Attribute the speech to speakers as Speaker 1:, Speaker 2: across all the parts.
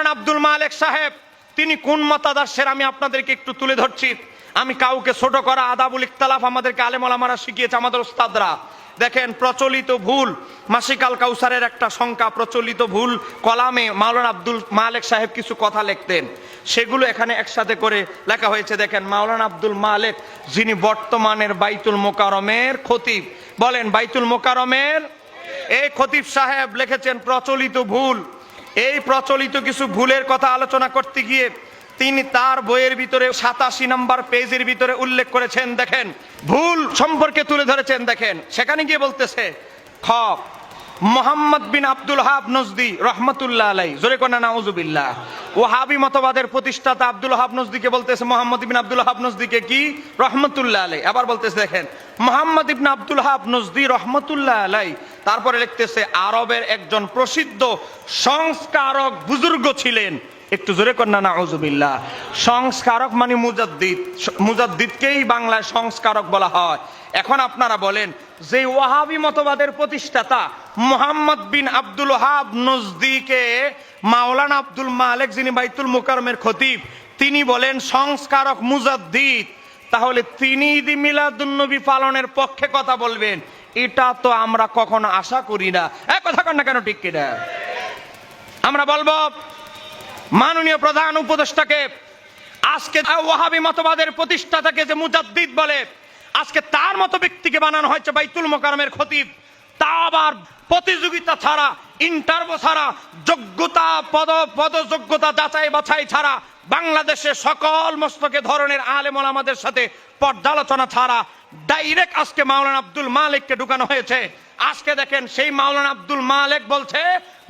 Speaker 1: মাওলানা আব্দুল মালেক সাহেব তিনি কোন মতাদর্শের আমি আপনাদেরকে একটু তুলে ধরছি। আমি কাউকে ছোট করা আদাবুল ইখতিলাফ আমাদেরকে আলেম ওলামারা শিখিয়েছে, আমাদের উস্তাদরা। দেখেন প্রচলিত ভুল মাসিকাল কাউসারের একটা সংখ্যা প্রচলিত ভুল কলামে মাওলানা আব্দুল মালেক সাহেব কিছু কথা লিখতেন, সেগুলো এখানে একসাথে করে লেখা হয়েছে। দেখেন মাওলানা আব্দুল মালেক যিনি বর্তমানের বাইতুল মোকাররমের খতিব, বলেন বাইতুল মোকাররমের এই খতিব সাহেব লিখেছেন প্রচলিত ভুল। এই প্রচলিত কিছু ভুলের কথা আলোচনা করতে গিয়ে তিনি তার বইয়ের ভিতরে 87 নম্বর পেজের ভিতরে উল্লেখ করেছেন। দেখেন ভুল সম্পর্কে তুলে ধরেছেন। দেখেন সেখানে গিয়ে বলতেছে খ মোহাম্মদ বিন আব্দুল ওয়াহাব নজদি রহমতুল্লাহ আলাই, জোরে কোনা নাউজুবিল্লাহ। ওয়াহাবি মতবাদের প্রতিষ্ঠাতা আব্দুল ওয়াহাব নজদিকে বলতেছে মোহাম্মদ বিন আব্দুল ওয়াহাব নজদিকে কি রহমতুল্লাহ আলাই। আবার বলতেছে দেখেন মোহাম্মদ ইবনে আব্দুল ওয়াহাব নজদি রহমতুল্লাহ আলাই, তারপরে লিখতেছে আরবের একজন প্রসিদ্ধ সংস্কারক বুজুর্গ ছিলেন। একটু জোরে কন্যা নাউজুবিল্লাহ। সংস্কারক মানে মুজাদ্দিদ, মুজাদ্দিদকেই বাংলায় সংস্কারক বলা হয়। এখন আপনারা বলেন যে ওয়াহাবি মতবাদের প্রতিষ্ঠাতা মুহাম্মদ বিন আব্দুল ওয়াহাব নজদিকে মাওলানা আব্দুল মালেক যিনি বাইতুল মোকাররমের খতিব তিনি বলেন সংস্কারক মুজাদ্দিদ, তাহলে তিনি ঈদ মিলাদুন নবী পালনের পক্ষে কথা বলবেন, এটা তো আমরা কখনো আশা করি না। এক কথা কন না কেন, ঠিক কিনা? আমরা বলবো মাননীয় প্রধান উপদেষ্টাকে আজকে ওয়াহাবি মতবাদের প্রতিষ্ঠাতাকে যে মুজাদ্দিদ বলে, আজকে তার মতো ব্যক্তিকে বানানো হয়েছে বাইতুল মোকাররমের খতিব, তা আবার প্রতিযোগিতা ছাড়া, ইন্টারভিউ ছাড়া, যোগ্যতা পদযোগ্যতা যাচাই বাছাই ছাড়া, বাংলাদেশের সকল মস্তকে ধরনের আলেম ওলামাদের সাথে পর্যালোচনা ছাড়া ডাইরেক্ট আজকে মাওলানা আব্দুল মালেককে ঢুকানো হয়েছে। আজকে দেখেন সেই মাওলানা আব্দুল মালেক বলছে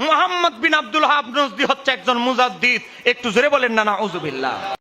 Speaker 1: মুহাম্মদ বিন আব্দুল ওয়াহাব নজদি হচ্ছে একজন মুজাদ্দিদ। একটু জোরে বলেন না নাউজুবিল্লাহ।